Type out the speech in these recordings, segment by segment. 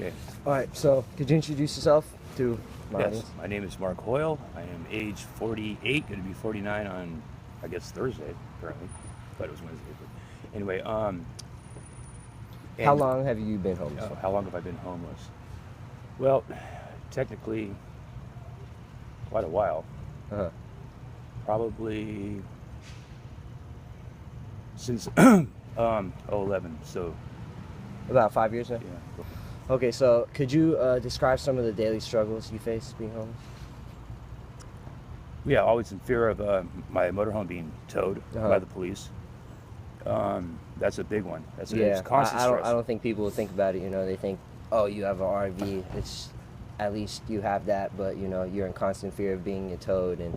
Okay. All right, so could you introduce yourself to my Yes, audience? my name is Mark Hoyle. I am age 48, going to be 49 on, I guess, Thursday, currently. But it was Wednesday. But anyway, How and long have you been homeless for? how long have I been homeless? Well, technically, quite a while. Uh-huh. Probably since 11. So, About 5 years now? yeah. Okay, so could you describe some of the daily struggles you face being homeless? Yeah, always in fear of my motorhome being towed Uh-huh. by the police. That's a big one. It's Yeah, constant I stress. don't think people would think about it, they think, oh, you have an RV, it's, at least you have that, but, you're in constant fear of being towed and...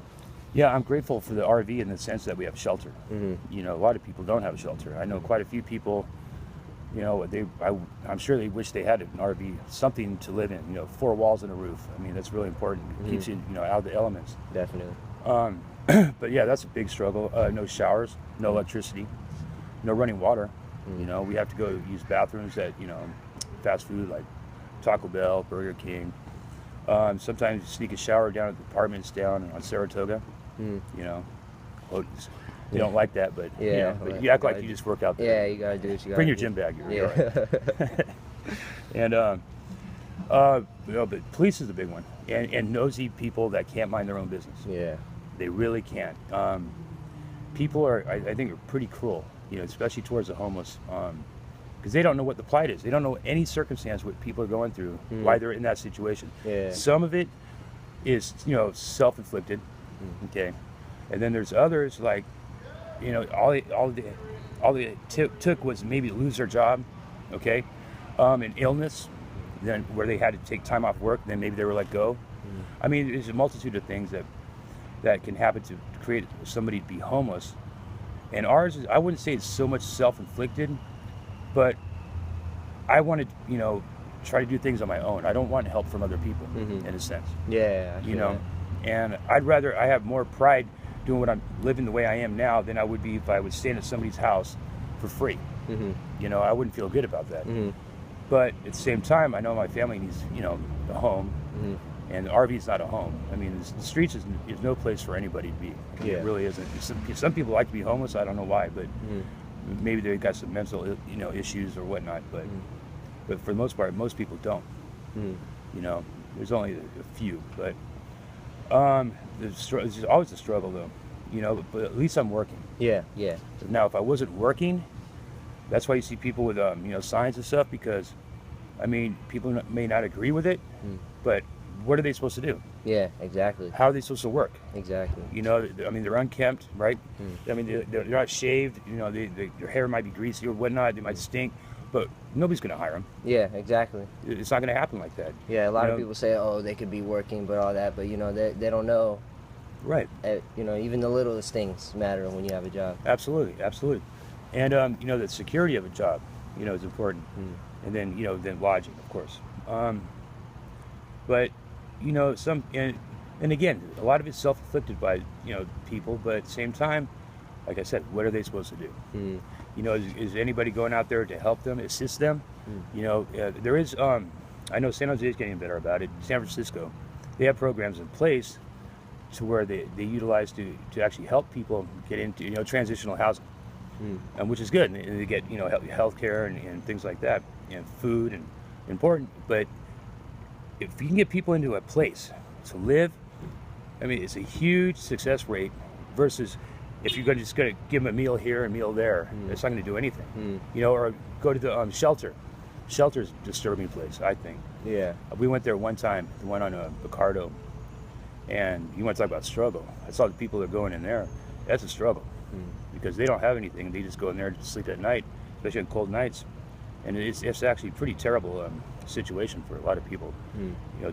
Yeah, I'm grateful for the RV in the sense that we have shelter. Mm-hmm. A lot of people don't have a shelter. I know quite a few people, I'm sure they wish they had an RV, something to live in, 4 walls and a roof. I mean, that's really important. It keeps you, out of the elements. Definitely. But yeah, that's a big struggle. No showers, no electricity, no running water. We have to go use bathrooms at, fast food like Taco Bell, Burger King. Sometimes you sneak a shower down at the apartments down on Saratoga. Well, they don't like that, but Yeah, but you act like you just work out there. Yeah, you gotta do what you gotta Bring your do. gym bag. You're Yeah. all right. But police is a big one, and nosy people that can't mind their own business. Yeah. They really can't. People are, I think, are pretty cruel, especially towards the homeless, because they don't know what the plight is. They don't know any circumstance what people are going through, why they're in that situation. Yeah. Some of it is, self-inflicted, okay, and then there's others like, all they took was maybe to lose their job, okay, an illness, then where they had to take time off work, then maybe they were let go. I mean, there's a multitude of things that can happen to create somebody to be homeless. And ours is, I wouldn't say it's so much self-inflicted, but I want to, try to do things on my own. I don't want help from other people, in a sense. Yeah. I feel that. And I have more pride doing what I'm living the way I am now than I would be if I was staying at somebody's house for free. I wouldn't feel good about that. But at the same time, I know my family needs, a home. And the RV is not a home. I mean, the streets is no place for anybody to be. Yeah. It really isn't. Some people like to be homeless. I don't know why, but maybe they've got some mental, issues or whatnot. But for the most part, most people don't. There's only a few. But there's always a struggle, though. But at least I'm working. Yeah. Yeah. Now, if I wasn't working, that's why you see people with signs and stuff, because I mean, people may not agree with it, but what are they supposed to do? Yeah. Exactly. How are they supposed to work? Exactly. I mean, they're unkempt, right? I mean, they're not shaved. Their hair might be greasy or whatnot. They might stink, but nobody's going to hire them. Yeah. Exactly. It's not going to happen like that. Yeah. A lot of people say, oh, they could be working, but all that, but they don't know. Right. Even the littlest things matter when you have a job. Absolutely, absolutely. And the security of a job, is important. And then then lodging, of course. But and again, a lot of it's self-inflicted by people, but at the same time, like I said, what are they supposed to do? Is anybody going out there to help them, assist them? There is. I know San Jose is getting better about it. San Francisco, they have programs in place to where they utilize to actually help people get into transitional housing, which is good. And they get health care and things like that, and food and important. But if you can get people into a place to live, I mean, it's a huge success rate versus if you're just going to give them a meal here and a meal there. It's not going to do anything. Or go to the shelter. Shelter's a disturbing place, I think. Yeah. We went there one time, the one on Picardo, and you want to talk about struggle. I saw the people that are going in there. That's a struggle because they don't have anything. They just go in there to sleep at night, especially on cold nights. And it's actually a pretty terrible situation for a lot of people.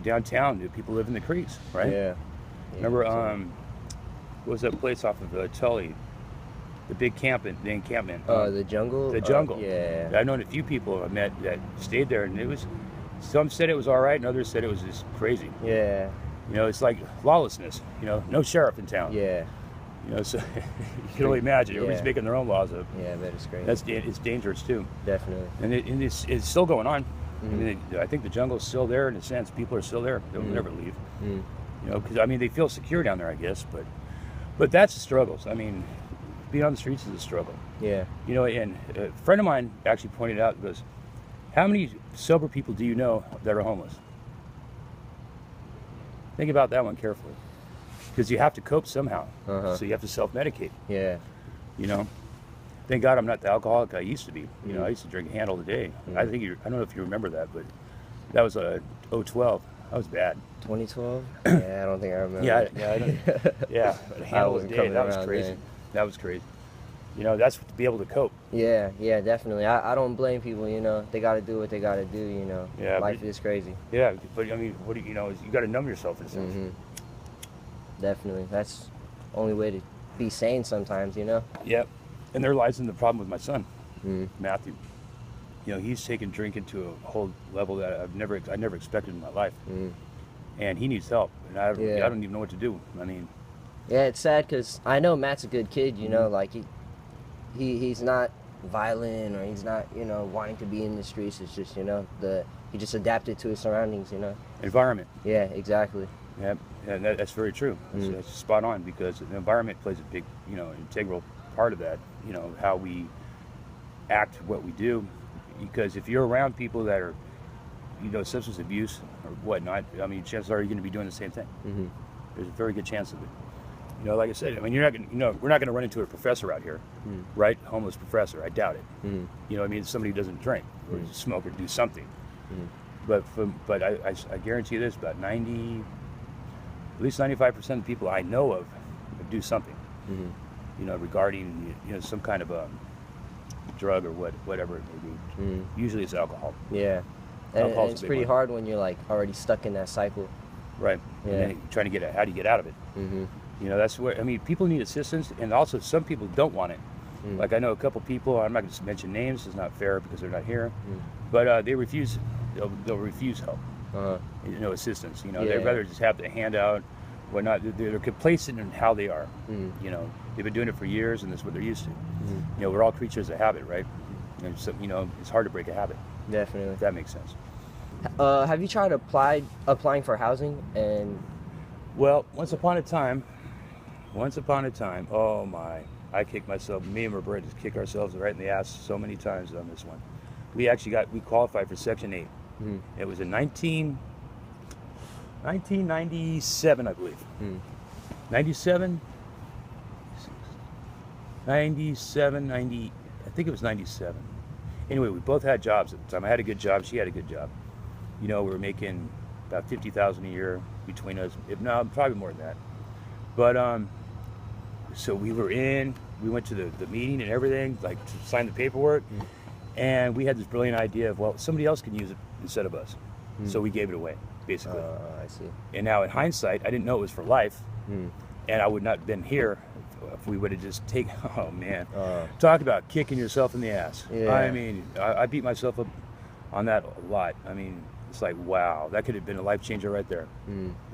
Downtown, people live in the creeks, right? Yeah. Remember, what was that place off of Tully? The big encampment. The jungle? The jungle. Yeah. I've known a few people I met that stayed there, and some said it was all right, and others said it was just crazy. Yeah. It's like lawlessness. No sheriff in town. Yeah. So you can only imagine. Everybody's making their own laws up. Yeah, that is great. It's dangerous too. Definitely. And it's still going on. I mean, I think the jungle's still there in a sense. People are still there. They'll never leave. You know, because I mean, they feel secure down there, I guess. But that's the struggles. I mean, being on the streets is a struggle. Yeah. You know, and a friend of mine actually pointed out, goes, how many sober people do you know that are homeless? Think about that one carefully, because you have to cope somehow. So you have to self-medicate. Yeah. You know, thank God I'm not the alcoholic I used to be. You know, I used to drink a handle a day. I think I don't know if you remember that, but that was 012. That was bad. 2012? Yeah, I don't think I remember. Yeah, a handle a day. That was crazy. Then. That was crazy. You know, that's to be able to cope. Yeah, definitely. I don't blame people, you know. They got to do what they got to do, you know. Yeah, life is crazy. Yeah, but I mean, what do you know, you got to numb yourself in a sense. Definitely. That's the only way to be sane sometimes, you know. Yep. And there lies in the problem with my son, Matthew. You know, he's taken drinking to a whole level that I never expected in my life. And he needs help. And I don't even know what to do. I mean, yeah, it's sad because I know Matt's a good kid, you know, like he's not violent or he's not, you know, wanting to be in the streets. It's just, you know, he just adapted to his surroundings, you know. Environment. Yeah, exactly. Yeah, and that's very true. That's spot on, because the environment plays a big, you know, integral part of that. You know, how we act, what we do. Because if you're around people that are, you know, substance abuse or whatnot, I mean, chances are you're going to be doing the same thing. There's a very good chance of it. You know, like I said, I mean, you're not going to, you know, we're not going to run into a professor out here, right? Homeless professor, I doubt it. You know, I mean, somebody who doesn't drink or smoke or do something. But I guarantee you this: about at least 95% of the people I know of do something. You know, regarding, you know, some kind of a drug or whatever it may be. Usually it's alcohol. Yeah, and it's pretty hard when you're like already stuck in that cycle. Right. Yeah. And then you're trying to get out. How do you get out of it? You know, that's where, I mean, people need assistance, and also some people don't want it. Like I know a couple people, I'm not going to mention names, it's not fair because they're not here, but they refuse, they'll refuse help, you know, assistance. You know, they'd rather just have the handout, whatnot. They're complacent in how they are. You know, they've been doing it for years, and that's what they're used to. You know, we're all creatures of habit, right? And so, you know, it's hard to break a habit. Definitely. If that makes sense. Have you tried applying for housing? And well, once upon a time, oh my, I kicked myself. Me and Roberta just kick ourselves right in the ass so many times on this one. We qualified for Section 8. It was in 1997, I believe. 97, 90, I think it was 97. Anyway, we both had jobs at the time. I had a good job, she had a good job. You know, we were making about $50,000 a year between us. Probably more than that. But so we went to the meeting and everything, like to sign the paperwork, and we had this brilliant idea of, well, somebody else can use it instead of us. So we gave it away, basically. I see. And now in hindsight, I didn't know it was for life, and I would not have been here if we would have just taken, oh man, talk about kicking yourself in the ass. Yeah. I mean, I beat myself up on that a lot. I mean, it's like, wow, that could have been a life changer right there.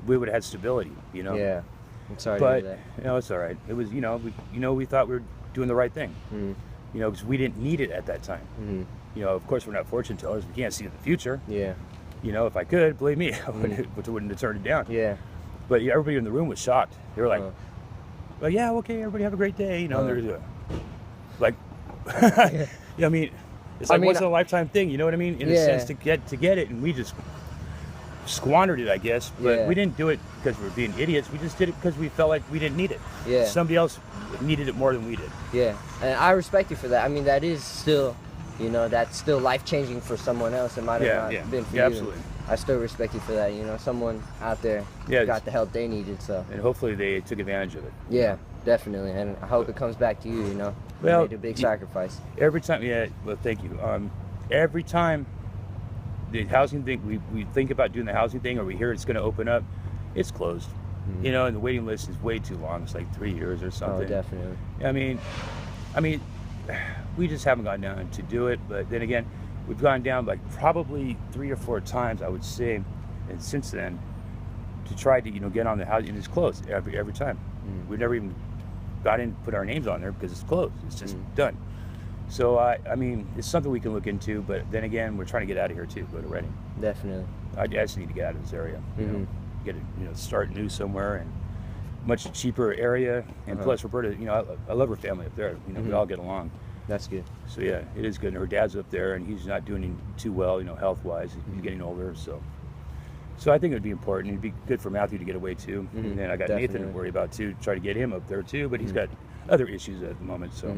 We would have had stability, you know? Yeah. I'm sorry but, to hear that. you know, it's all right. It was, you know, we thought we were doing the right thing, you know, because we didn't need it at that time. You know, of course, we're not fortune tellers. We can't see the future. Yeah. You know, if I could, believe me, I wouldn't have turned it down. Yeah. But everybody in the room was shocked. They were like, well, yeah, okay, everybody have a great day. You know, they're like, I mean, it's like once in a lifetime thing. You know what I mean? In a sense, to get it, and we just squandered it, I guess. But we didn't do it because we were being idiots. We just did it because we felt like we didn't need it. Yeah. Somebody else needed it more than we did. Yeah, and I respect you for that. I mean, that is still, you know, that's still life-changing for someone else. It might have not been for you. Absolutely. I still respect you for that. You know, someone out there got the help they needed. So. And hopefully they took advantage of it. Yeah, definitely. And I hope it comes back to you. You know, well, you made a big sacrifice. Every time, well, thank you. Every time the housing thing, we think about doing the housing thing, or we hear it's going to open up, it's closed. You know, and the waiting list is way too long. It's like 3 years or something. Oh, definitely. I mean, we just haven't gone down to do it. But then again, we've gone down like probably 3 or 4 times, I would say, and since then, to try to, you know, get on the housing. And it's closed every time. We've never even got in, put our names on there because it's closed. It's just done. So I mean, it's something we can look into. But then again, we're trying to get out of here too. Go to Reading. Definitely. I just need to get out of this area. You know, get it. Start new somewhere and much cheaper area. And plus, Roberta, I love her family up there. We all get along. That's good. So yeah, it is good. And her dad's up there, and he's not doing too well, health-wise. He's getting older, so I think it would be important. It'd be good for Matthew to get away too. And then I got Nathan to worry about too. Try to get him up there too, but he's got other issues at the moment. So